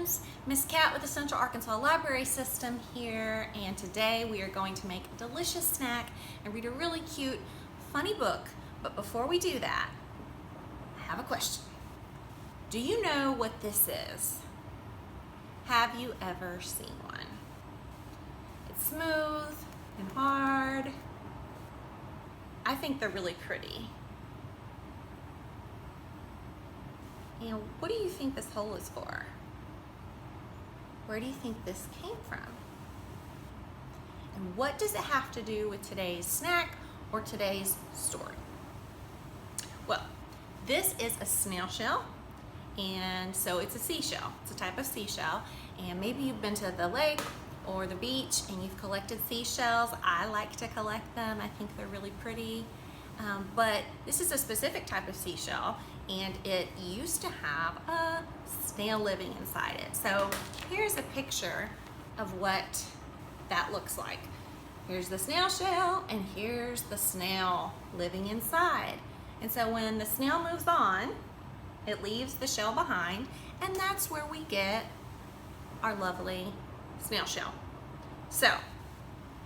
friends, Miss Cat with the Central Arkansas Library System here, and today we are going to make a delicious snack and read a really cute, funny book. But before we do that, I have a question. Do you know what this is? Have you ever seen one? It's smooth and hard. I think they're really pretty. And what do you think this hole is for? Where do you think this came from? And what does it have to do with today's snack or today's story? Well, this is a snail shell, and so it's a seashell. It's a type of seashell, and maybe you've been to the lake or the beach and you've collected seashells. I like to collect them. I think they're really pretty. But this is a specific type of seashell, and it used to have a snail living inside it. So here's a picture of what that looks like. Here's the snail shell, and here's the snail living inside. And so when the snail moves on, it leaves the shell behind, and that's where we get our lovely snail shell. So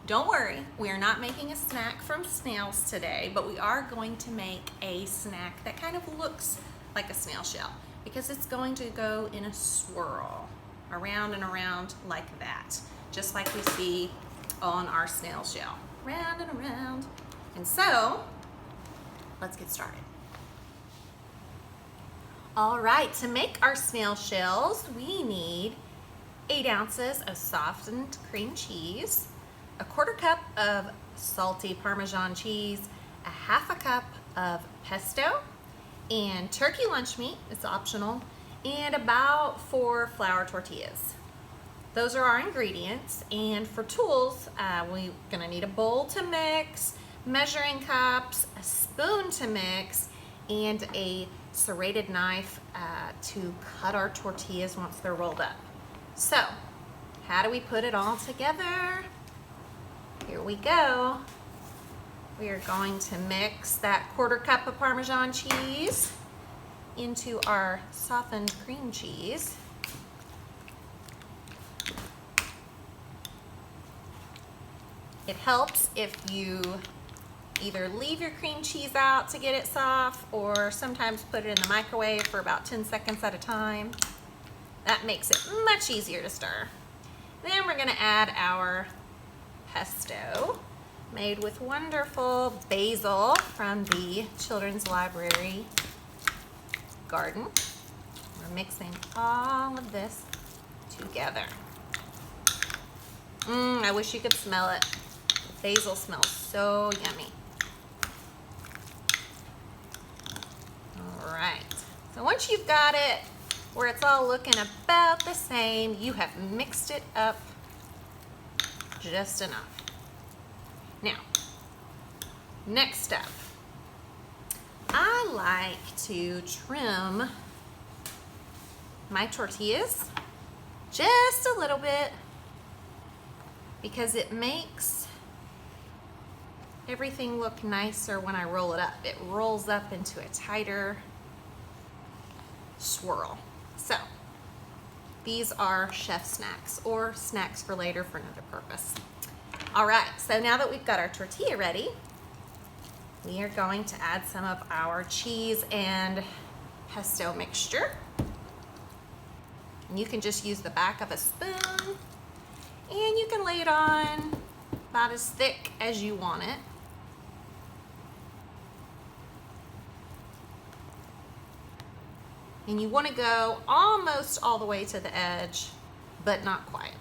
don't worry, we are not making a snack from snails today, but we are going to make a snack that kind of looks like a snail shell, because it's going to go in a swirl around and around like that, just like we see on our snail shell, round and around. And so let's get started. All right, to make our snail shells, we need 8 ounces of softened cream cheese, a 1/4 cup of salty Parmesan cheese, a 1/2 cup of pesto, and turkey lunch meat, it's optional, and about 4 flour tortillas. Those are our ingredients, and for tools, we're gonna need a bowl to mix, measuring cups, a spoon to mix, and a serrated knife to cut our tortillas once they're rolled up. So, how do we put it all together? Here we go. We are going to mix that 1/4 cup of Parmesan cheese into our softened cream cheese. It helps if you either leave your cream cheese out to get it soft, or sometimes put it in the microwave for about 10 seconds at a time. That makes it much easier to stir. Then we're gonna add our pesto, made with wonderful basil from the Children's Library garden. We're mixing all of this together. I wish you could smell it. The basil smells so yummy. All right, so once you've got it where it's all looking about the same, you have mixed it up just enough. Now, next step, I like to trim my tortillas just a little bit, because it makes everything look nicer when I roll it up. It rolls up into a tighter swirl. So these are chef snacks, or snacks for later for another purpose. All right, so now that we've got our tortilla ready, we are going to add some of our cheese and pesto mixture. And you can just use the back of a spoon, and you can lay it on about as thick as you want it. And you want to go almost all the way to the edge, but not quite.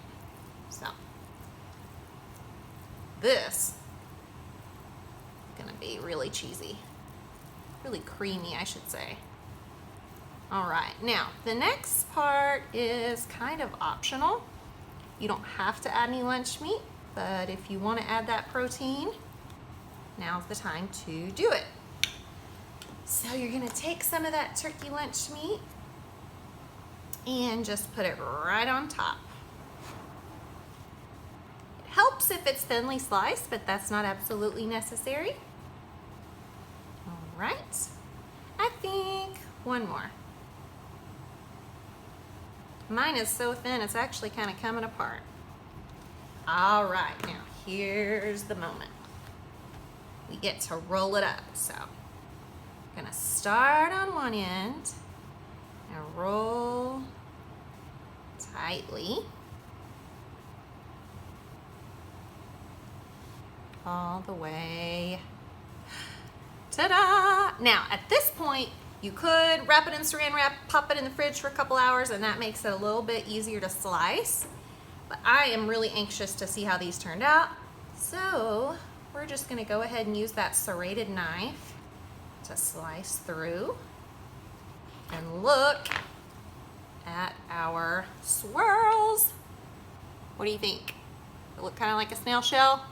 So this is gonna be really cheesy, really creamy, I should say. All right, now the next part is kind of optional. You don't have to add any lunch meat, but if you want to add that protein, now's the time to do it. So you're gonna take some of that turkey lunch meat and just put it right on top. It helps if it's thinly sliced, but that's not absolutely necessary. All right, I think one more. Mine is so thin, it's actually kind of coming apart. All right, now here's the moment. We get to roll it up. So I'm gonna start on one end and roll tightly all the way. Ta-da! Now at this point, you could wrap it in saran wrap, pop it in the fridge for a couple hours, and that makes it a little bit easier to slice. But I am really anxious to see how these turned out. So we're just gonna go ahead and use that serrated knife to slice through. And look at our swirls. What do you think? They look kind of like a snail shell.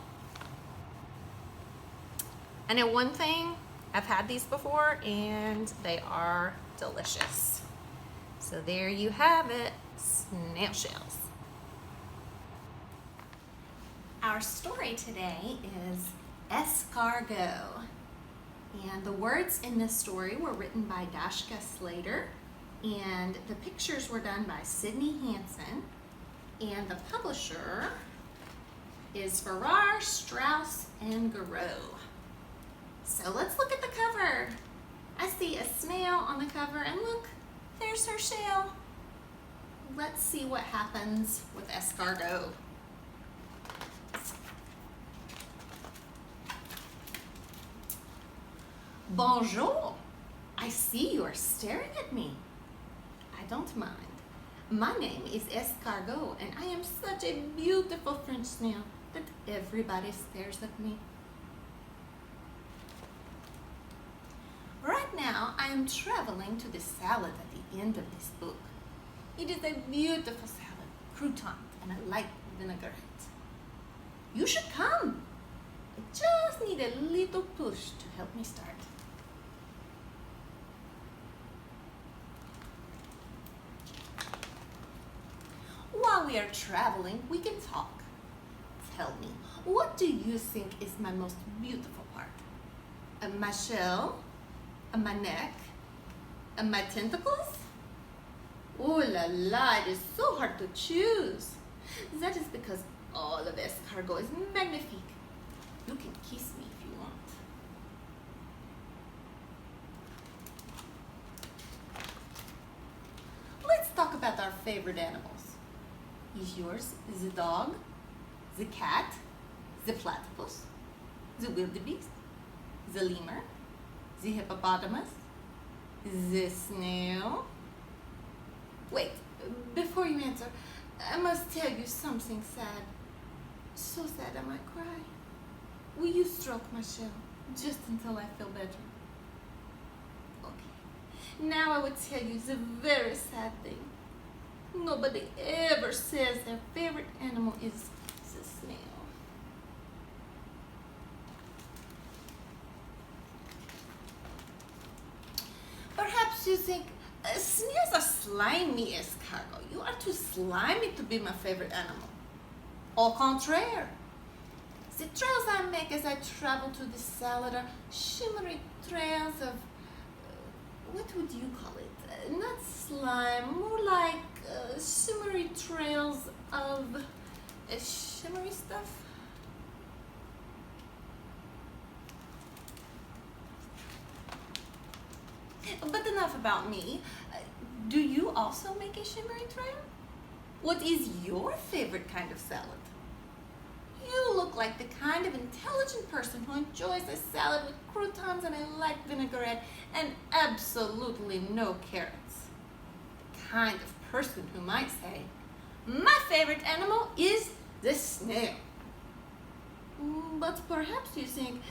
I know one thing, I've had these before and they are delicious. So there you have it, snail shells. Our story today is Escargot. And the words in this story were written by Dashka Shaver, and the pictures were done by Sydney Hansen, and the publisher is Farrar, Straus and Garreau. So let's look at the cover. I see a snail on the cover, and look, there's her shell. Let's see what happens with Escargot. Bonjour. I see you are staring at me. I don't mind. My name is Escargot, and I am such a beautiful French snail that everybody stares at me. Right now, I am traveling to the salad at the end of this book. It is a beautiful salad, croutons, and a light vinaigrette. You should come. I just need a little push to help me start. While we are traveling, we can talk. Tell me, what do you think is my most beautiful part? My shell? My neck? My tentacles? Oh la la, it is so hard to choose. That is because all of Escargot is magnifique. You can kiss me if you want. Let's talk about our favorite animals. Is yours the dog, the cat, the platypus, the wildebeest, the lemur, the hippopotamus, the snail? Wait, before you answer, I must tell you something sad. So sad I might cry. Will you stroke my shell just until I feel better? Okay. Now I will tell you the very sad thing. Nobody ever says their favorite animal is the snail. Perhaps you think, snails are slimy, Escargot. You are too slimy to be my favorite animal. Au contraire. The trails I make as I travel to the salad are shimmery trails of, what would you call it? Not slime, more like shimmery trails of shimmery stuff. But enough about me. Do you also make a shimmery trail? What is your favorite kind of salad? You look like the kind of intelligent person who enjoys a salad with croutons and a light vinaigrette and absolutely no carrots. The kind of person who might say, my favorite animal is the snail. But perhaps you think,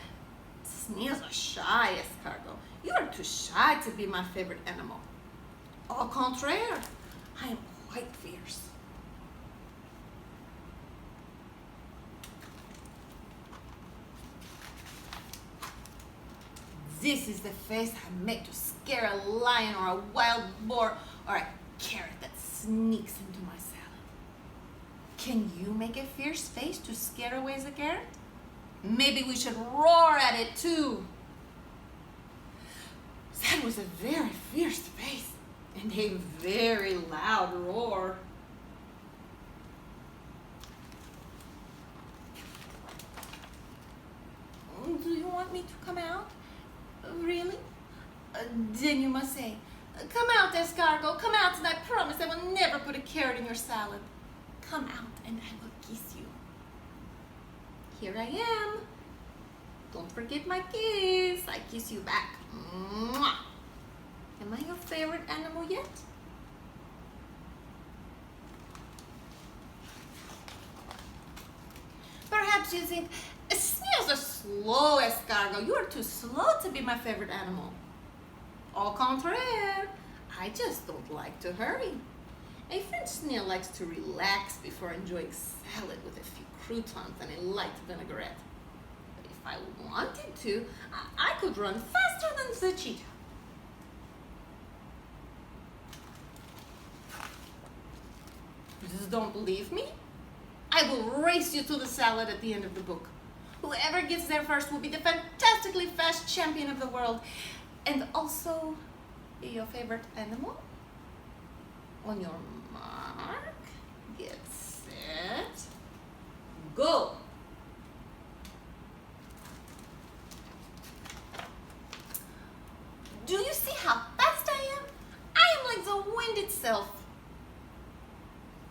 snails are shy, Escargot. You are too shy to be my favorite animal. Au contraire, I am quite fierce. This is the face I make to scare a lion or a wild boar or a carrot that sneaks into my salad. Can you make a fierce face to scare away the carrot? Maybe we should roar at it too. That was a very fierce face, and a very loud roar. Do you want me to come out? Really? Then you must say, come out, Escargot, come out, and I promise I will never put a carrot in your salad. Come out and I will kiss you. Here I am. Don't forget my kiss. I kiss you back. Mwah. Am I your favorite animal yet? Perhaps you think, snails are slow, Escargot. You are too slow to be my favorite animal. Au contraire, I just don't like to hurry. A French snail likes to relax before enjoying salad with a few croutons and a light vinaigrette. But if I wanted to, I could run faster than the cheetah. You just don't believe me? I will race you to the salad at the end of the book. Whoever gets there first will be the fantastically fast champion of the world, and also be your favorite animal. On your mark, get set, go. Do you see how fast I am? I am like the wind itself.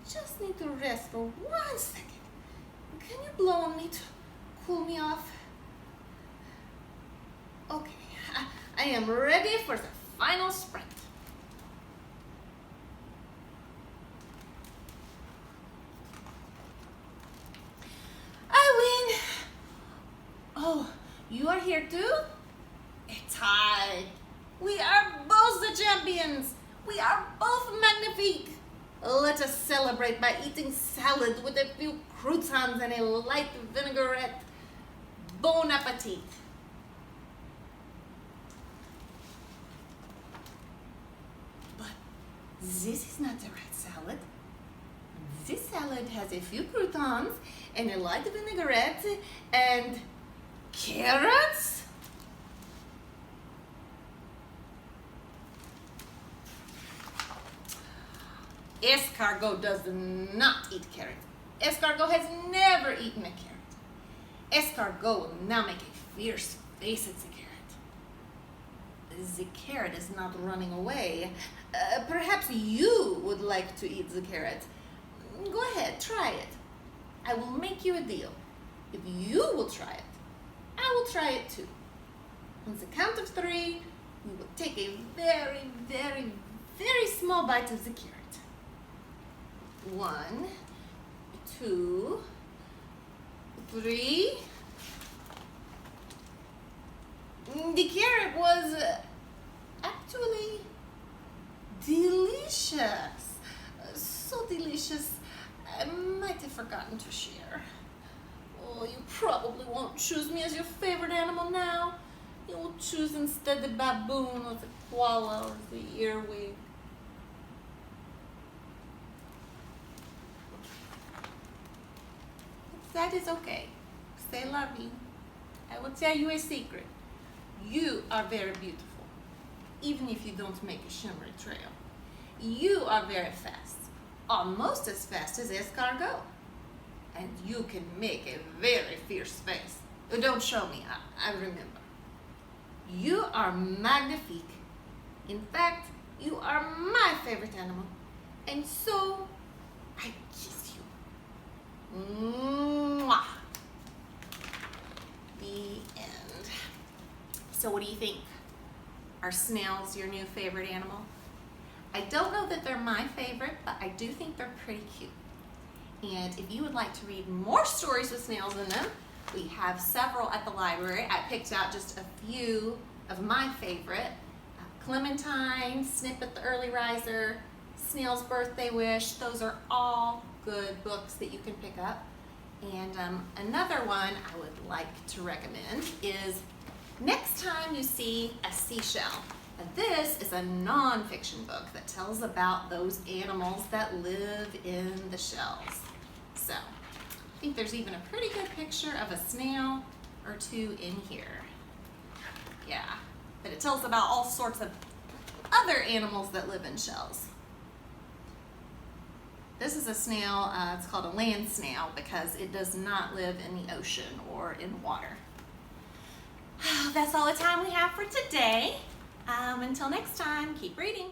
Just need to rest for 1 second. Can you blow on me to cool me off? Okay, I am ready for the final sprint. I win. Oh, you are here too? A tie. We are both the champions. We are both magnifique. Let us celebrate by eating salad with a few croutons and a light vinaigrette. Bon appetit. But this is not the right salad. This salad has a few croutons and a light vinaigrette and carrots. Escargot does not eat carrots. Escargot has never eaten a carrot. Escargot will now make a fierce face at the carrot. The carrot is not running away. Perhaps you would like to eat the carrot. Go ahead, try it. I will make you a deal. If you will try it, I will try it too. On the count of 3, we will take a very, very, very small bite of the carrot. 1, 2, 3. The carrot was actually delicious. So delicious, I might have forgotten to share. Oh, you probably won't choose me as your favorite animal now. You will choose instead the baboon or the koala or the earwig. That is okay. C'est la vie. I will tell you a secret. You are very beautiful, even if you don't make a shimmery trail. You are very fast, almost as fast as Escargot. And you can make a very fierce face. Don't show me, I remember. You are magnifique. In fact, you are my favorite animal. And so, I kiss you. Mwah. The end. So what do you think? Are snails your new favorite animal? I don't know that they're my favorite, but I do think they're pretty cute. And if you would like to read more stories with snails in them, we have several at the library. I picked out just a few of my favorite. Clementine, Snippet the Early Riser, Snail's Birthday Wish. Those are all good books that you can pick up. And another one I would like to recommend is Next Time You See a Seashell. Now, this is a nonfiction book that tells about those animals that live in the shells. So, I think there's even a pretty good picture of a snail or two in here. Yeah, but it tells about all sorts of other animals that live in shells. This is a snail, it's called a land snail because it does not live in the ocean or in water. That's all the time we have for today. Until next time, keep reading.